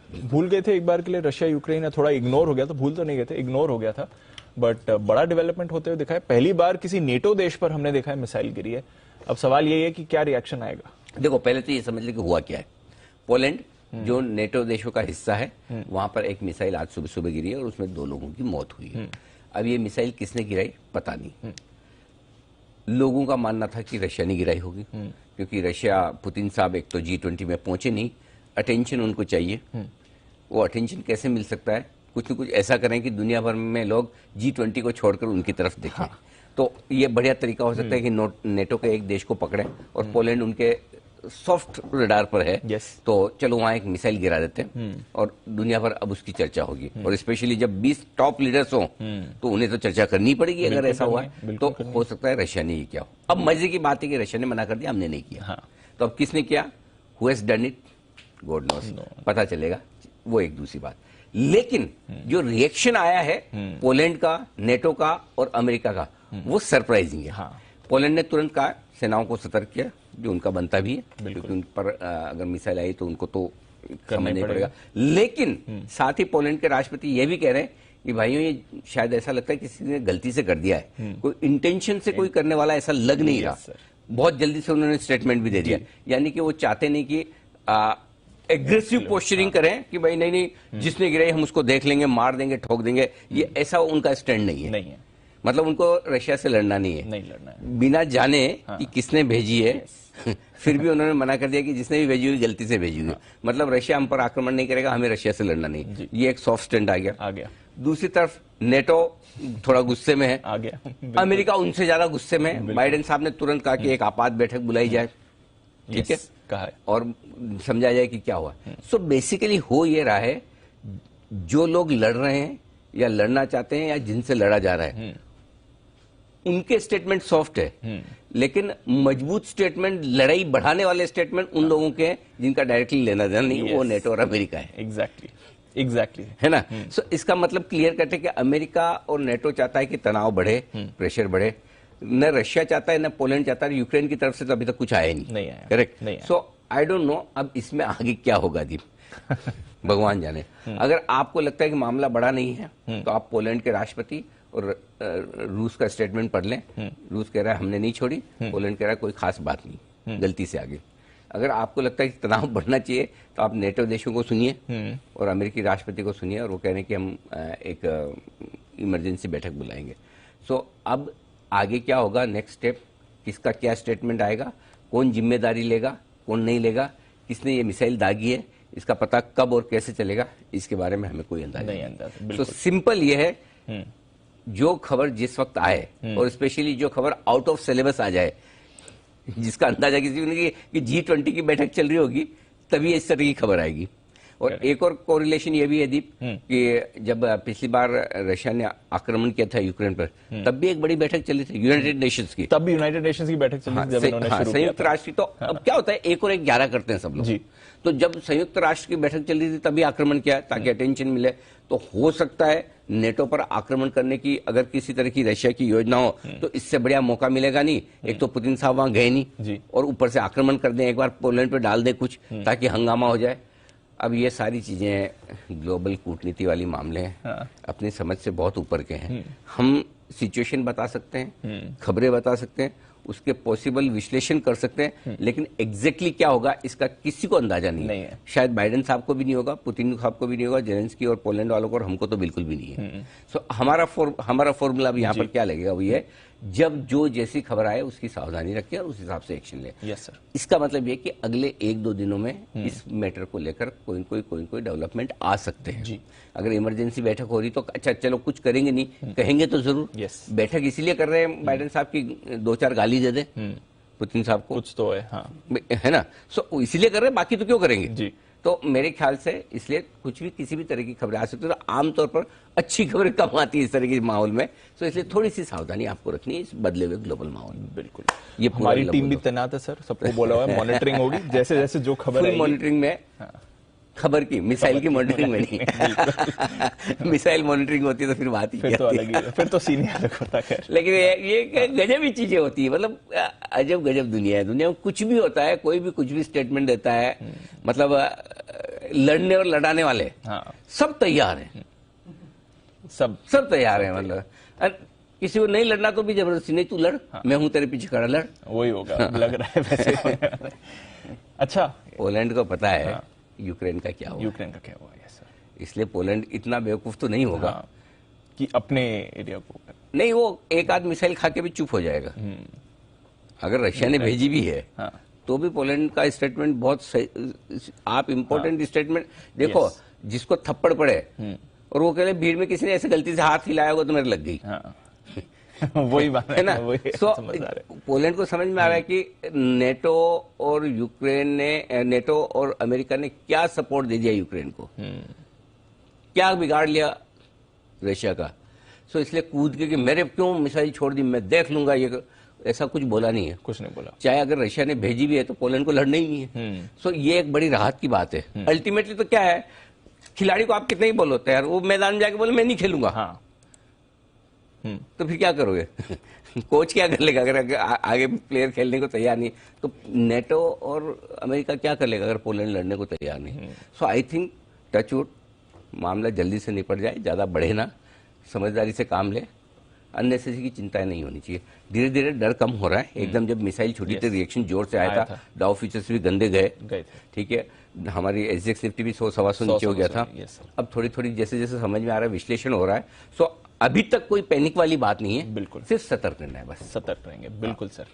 भूल गए थे एक बार के लिए रशिया यूक्रेन, थोड़ा इग्नोर हो गया, तो भूल तो नहीं गए थे, इग्नोर हो गया था, बट बड़ा डेवलपमेंट होते हुए दिखा है। पहली बार किसी नेटो देश पर हमने देखा है मिसाइल गिरी है। अब सवाल यही है कि क्या रिएक्शन आएगा। देखो, पहले तो ये समझ ले कि हुआ क्या है। पोलैंड जो नेटो देशों का हिस्सा है, वहां पर एक मिसाइल आज सुबह सुबह गिरी है और उसमें 2 लोगों की मौत हुई है। अब ये मिसाइल किसने गिराई पता नहीं। लोगों का मानना था कि रशिया ने गिराई होगी, क्योंकि रशिया, पुतिन साहब एक तो G20 में पहुंचे नहीं, अटेंशन उनको चाहिए। वो अटेंशन कैसे मिल सकता है? कुछ न कुछ ऐसा करें कि दुनिया भर में लोग G20 को छोड़कर उनकी तरफ देखें। हाँ। तो ये बढ़िया तरीका हो सकता है कि नेटो के एक देश को पकड़ें, और पोलैंड उनके सॉफ्ट रडार पर है। तो चलो वहां एक मिसाइल गिरा देते हैं और दुनिया भर अब उसकी चर्चा होगी। और स्पेशली जब 20 टॉप लीडर्स हो तो उन्हें तो चर्चा करनी पड़ेगी। अगर ऐसा हुआ है तो हो सकता है रशिया ने ये किया हो। अब मजे की बात है कि रशिया ने मना कर दिया, हमने नहीं किया। हाँ। तो अब किसने किया? Who has done it? God knows. पता चलेगा, वो एक दूसरी बात। लेकिन जो रिएक्शन आया है पोलैंड का, नेटो का और अमेरिका का, वो सरप्राइजिंग है। हाँ। पोलैंड ने तुरंत कहा, सेनाओं को सतर्क किया, जो उनका बनता भी है, क्योंकि उन पर अगर मिसाइल आई तो उनको तो करना नहीं पड़ेगा। लेकिन साथ ही पोलैंड के राष्ट्रपति ये भी कह रहे हैं कि भाइयों, ये शायद ऐसा लगता है किसी ने गलती से कर दिया है, कोई इंटेंशन से कोई करने वाला ऐसा लग नहीं रहा। बहुत जल्दी से उन्होंने स्टेटमेंट भी दे दिया, यानी कि वो चाहते नहीं कि एग्रेसिव पोस्चरिंग करें कि भाई नहीं, जिसने गिराई हम उसको देख लेंगे, मार देंगे, ठोक देंगे। ये ऐसा उनका स्टैंड नहीं है। मतलब उनको रशिया से लड़ना नहीं है, बिना जाने कि किसने भेजी है। फिर भी उन्होंने मना कर दिया कि जिसने भी भेजी हुई गलती से भेजी हुई। मतलब रशिया हम पर आक्रमण नहीं करेगा, हमें रशिया से लड़ना नहीं। ये एक सॉफ्ट स्टैंड आ गया। दूसरी तरफ नेटो थोड़ा गुस्से में है, आ गया। अमेरिका उनसे ज्यादा गुस्से में है। बाइडेन साहब ने तुरंत कहा कि एक आपात बैठक बुलाई जाए, ठीक है, कहा है, और समझा जाए कि क्या हुआ। सो बेसिकली हो ये रहा है, जो लोग लड़ रहे हैं या लड़ना चाहते हैं या जिनसे लड़ा जा रहा है, उनके स्टेटमेंट सॉफ्ट है, लेकिन मजबूत स्टेटमेंट, लड़ाई बढ़ाने वाले स्टेटमेंट उन लोगों के हैं जिनका डायरेक्टली लेना देना नहीं, वो नेटो और अमेरिका है। एग्जैक्टली है ना। सो इसका मतलब क्लियर कट है कि अमेरिका और नेटो चाहता है कि तनाव बढ़े, प्रेशर बढ़े। न रशिया चाहता है, न पोलैंड चाहता है। यूक्रेन की तरफ से तो अभी तक कुछ आया नहीं आया। Correct. So I don't know अब इसमें आगे क्या होगा दीप। भगवान जाने। अगर आपको लगता है कि मामला बड़ा नहीं है तो आप पोलैंड के राष्ट्रपति और रूस का स्टेटमेंट पढ़ लें। रूस कह रहा है हमने नहीं छोड़ी, पोलैंड कह रहा है कोई खास बात नहीं, गलती से आगे। अगर आपको लगता है कि तनाव बढ़ना चाहिए तो आप नेटो देशों को सुनिए और अमेरिकी राष्ट्रपति को सुनिए, और वो कह रहे हैं कि हम एक इमरजेंसी बैठक बुलाएंगे। सो अब आगे क्या होगा, नेक्स्ट स्टेप, किसका क्या स्टेटमेंट आएगा, कौन जिम्मेदारी लेगा, कौन नहीं लेगा, किसने ये मिसाइल दागी है, इसका पता कब और कैसे चलेगा, इसके बारे में हमें कोई अंदाजा नहीं। तो सिंपल ये है, जो खबर जिस वक्त आए, और स्पेशली जो खबर आउट ऑफ सिलेबस आ जाए, जिसका अंदाजा किसी को नहीं कि G20 की बैठक चल रही होगी, तभी इस तरह की खबर आएगी। और एक और कोरिलेशन ये भी है दीप कि जब पिछली बार रशिया ने आक्रमण किया था यूक्रेन पर, तब भी एक बड़ी बैठक चली थी यूनाइटेड नेशंस की। तब भी यूनाइटेड नेशंस की बैठक चली थी जब इन्होंने शुरू किया था। संयुक्त राष्ट्र की। तो अब क्या होता है, एक और एक 11 करते हैं सब लोग। तो जब संयुक्त राष्ट्र की बैठक चल रही थी तभी आक्रमण किया ताकि अटेंशन मिले। तो हो सकता है नेटो पर आक्रमण करने की अगर किसी तरह की रशिया की योजना हो तो इससे बढ़िया मौका मिलेगा नहीं। एक तो पुतिन साहब वहां गए नहीं, और ऊपर से आक्रमण कर दें, एक बार पोलैंड पे डाल दें कुछ, ताकि हंगामा हो जाए। अब ये सारी चीजें ग्लोबल कूटनीति वाली मामले हैं, अपनी समझ से बहुत ऊपर के हैं। हम सिचुएशन बता सकते हैं, खबरें बता सकते हैं, उसके पॉसिबल विश्लेषण कर सकते हैं, लेकिन एग्जैक्टली क्या होगा इसका किसी को अंदाजा नहीं है। शायद बाइडेन साहब को भी नहीं होगा, पुतिन साहब को भी नहीं होगा, जेलेंस्की और पोलैंड वालों को, और हमको तो बिल्कुल भी नहीं है। सो हमारा फॉर्मूला अब यहाँ पर क्या लगेगा, वो ये, जब जो जैसी खबर आए उसकी सावधानी रखें और उस हिसाब से एक्शन लें। Yes sir. इसका मतलब ये कि अगले 1-2 दिनों में इस मैटर को लेकर कोई डेवलपमेंट आ सकते हैं। जी। अगर इमरजेंसी बैठक हो रही तो अच्छा चलो कुछ करेंगे नहीं, कहेंगे तो जरूर। यस। बैठक इसीलिए कर रहे हैं बाइडेन साहब की 2-4 गाली दे दे पुतिन साहब को, कुछ तो है ना। सो इसीलिए कर रहे हैं, बाकी तो क्यों करेंगे। जी। तो मेरे ख्याल से इसलिए कुछ भी किसी भी तरह की खबरें आ सकती है, तो आमतौर पर अच्छी खबरें कम आती है इस तरह के माहौल में। तो इसलिए थोड़ी सी सावधानी आपको रखनी है इस बदले हुए ग्लोबल माहौल में। बिल्कुल। ये हमारी टीम भी तैनात है सर, सबको बोला हुआ है, मॉनिटरिंग होगी जैसे जैसे जो खबर है मॉनिटरिंग में। खबर की, मिसाइल की मॉनिटरिंग में नहीं। मिसाइल मॉनिटरिंग होती है तो फिर बात ही फिर तो अलग ही, फिर तो सीन अलग होता है। लेकिन ये गजब ही चीजें होती है, मतलब अजब गजब दुनिया है। दुनिया में कुछ भी होता है, कोई भी कुछ भी स्टेटमेंट देता है, मतलब लड़ने और लड़ाने वाले हाँ, सब तैयार हैं, सब तैयार हैं। मतलब किसी को नहीं लड़ना तो भी जबरदस्ती, नहीं तू लड़, मैं हूं तेरे पीछे खड़ा, लड़। वही होगा, लग रहा है वैसे। अच्छा, पोलैंड को पता है यूक्रेन का क्या हुआ, यूक्रेन का क्या हुआ, यस सर। इसलिए पोलैंड इतना बेवकूफ तो नहीं होगा कि अपने एरिया को, नहीं, वो एक आध मिसाइल खा के भी चुप हो जाएगा। अगर रशिया ने भेजी भी है तो भी पोलैंड का स्टेटमेंट बहुत सही। आप इम्पोर्टेंट स्टेटमेंट देखो, जिसको थप्पड़ पड़े और वो कह रहे भीड़ में किसी ने ऐसे गलती से हाथ हिलाया होगा तो मेरे लग गई, वही बात है ना। सो पोलैंड को समझ में आ रहा है कि नेटो और यूक्रेन ने, नेटो और अमेरिका ने क्या सपोर्ट दे दिया यूक्रेन को, क्या बिगाड़ लिया रशिया का। सो इसलिए कूद के कि मेरे क्यों मिसाइल छोड़ दी, मैं देख लूंगा, ये ऐसा कुछ बोला नहीं है, कुछ नहीं बोला। चाहे अगर रशिया ने भेजी भी है तो पोलैंड को लड़ना ही नहीं है। सो ये एक बड़ी राहत की बात है। अल्टीमेटली तो क्या है, खिलाड़ी को आप कितने ही बोलो यार, वो मैदान में जाके बोले मैं नहीं खेलूंगा, हाँ, तो फिर क्या करोगे? कोच क्या कर लेगा अगर आगे प्लेयर खेलने को तैयार नहीं, तो नेटो और अमेरिका क्या कर लेगा अगर पोलैंड लड़ने को तैयार नहीं। सो आई थिंक टचवुड मामला जल्दी से निपट जाए, ज्यादा बढ़े ना, समझदारी से काम ले, अननेसेसरी की चिंताएं नहीं होनी चाहिए। धीरे धीरे डर कम हो रहा है। एकदम जब मिसाइल छूटी थी रिएक्शन जोर से आया था, डाउ फ्यूचर्स भी गंदे गए थे, ठीक है, हमारी एसजेक्स निफ्टी भी 100-125 नीचे हो गया था। अब थोड़ी थोड़ी जैसे जैसे समझ में आ रहा है, विश्लेषण हो रहा है। सो अभी तक कोई पैनिक वाली बात नहीं है, बिल्कुल, सिर्फ सतर्क रहना है, बस सतर्क रहेंगे। बिल्कुल सर।